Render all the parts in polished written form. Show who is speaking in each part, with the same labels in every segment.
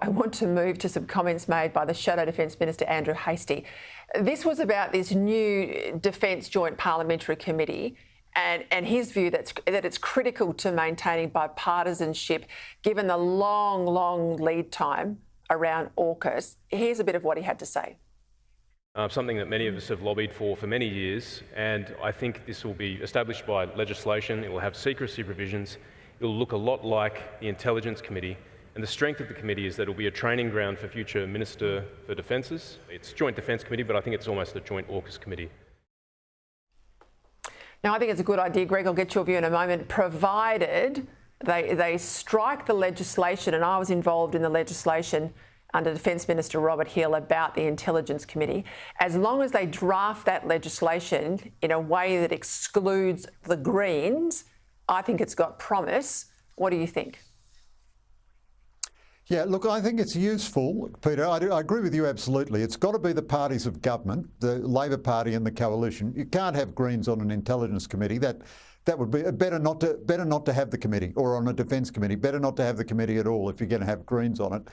Speaker 1: I want to move to some comments made by the Shadow Defence Minister, Andrew Hastie. This was about this new Defence Joint Parliamentary Committee and his view that it's critical to maintaining bipartisanship given the long lead time around AUKUS. Here's a bit of what he had to say.
Speaker 2: Something that many of us have lobbied for many years, and I think this will be established by legislation. It will have secrecy provisions. It will look a lot like the Intelligence Committee, and the strength of the committee is that it will be a training ground for future Minister for Defences. It's Joint Defence Committee, but I think it's almost a Joint AUKUS Committee.
Speaker 1: Now, I think it's a good idea, Greg, I'll get your view in a moment, provided they strike the legislation, and I was involved in the legislation under Defence Minister Robert Hill about the Intelligence Committee. As long as they draft that legislation in a way that excludes the Greens, I think it's got promise. What do you think?
Speaker 3: Yeah, look, I think it's useful, Peter. I agree with you absolutely. It's got to be the parties of government, the Labor Party and the coalition. You can't have Greens on an Intelligence Committee. That would be better not to have the committee, or on a Defence Committee. Better not to have the committee at all if you're going to have Greens on it.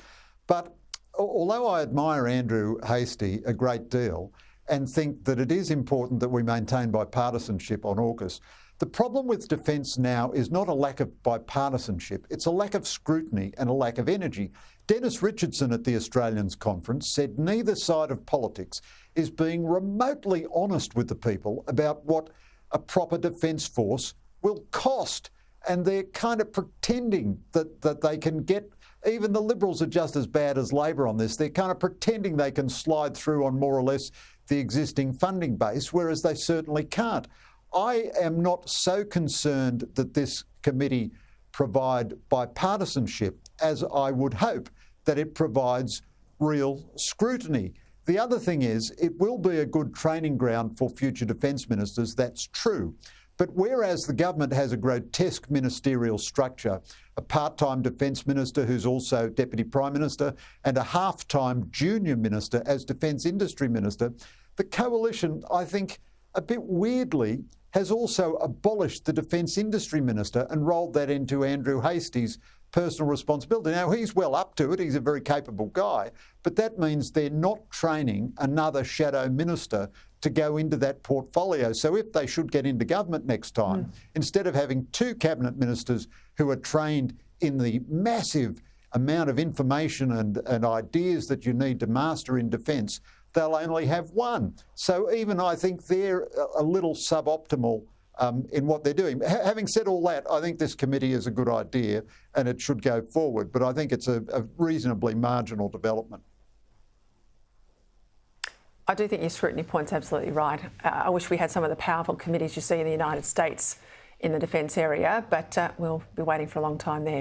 Speaker 3: But although I admire Andrew Hastie a great deal and think that it is important that we maintain bipartisanship on AUKUS, the problem with defence now is not a lack of bipartisanship, it's a lack of scrutiny and a lack of energy. Dennis Richardson at the Australians Conference said neither side of politics is being remotely honest with the people about what a proper defence force will cost. And they're kind of pretending that they can get, even the Liberals are just as bad as Labor on this, they're kind of pretending they can slide through on more or less the existing funding base, whereas they certainly can't. I am not so concerned that this committee provide bipartisanship as I would hope that it provides real scrutiny. The other thing is, it will be a good training ground for future defence ministers, that's true. But whereas the government has a grotesque ministerial structure, a part-time defence minister who's also Deputy Prime Minister and a half-time junior minister as Defence Industry Minister, the coalition, I think, a bit weirdly, has also abolished the Defence Industry Minister and rolled that into Andrew Hastie's personal responsibility. Now, he's well up to it, he's a very capable guy, but that means they're not training another shadow minister to go into that portfolio. So if they should get into government next time, instead of having two cabinet ministers who are trained in the massive amount of information and ideas that you need to master in defence, they'll only have one. So even I think they're a little suboptimal in what they're doing. Having said all that, I think this committee is a good idea and it should go forward, but I think it's a reasonably marginal development.
Speaker 1: I do think your scrutiny point's absolutely right. I wish we had some of the powerful committees you see in the United States in the defence area, but we'll be waiting for a long time there.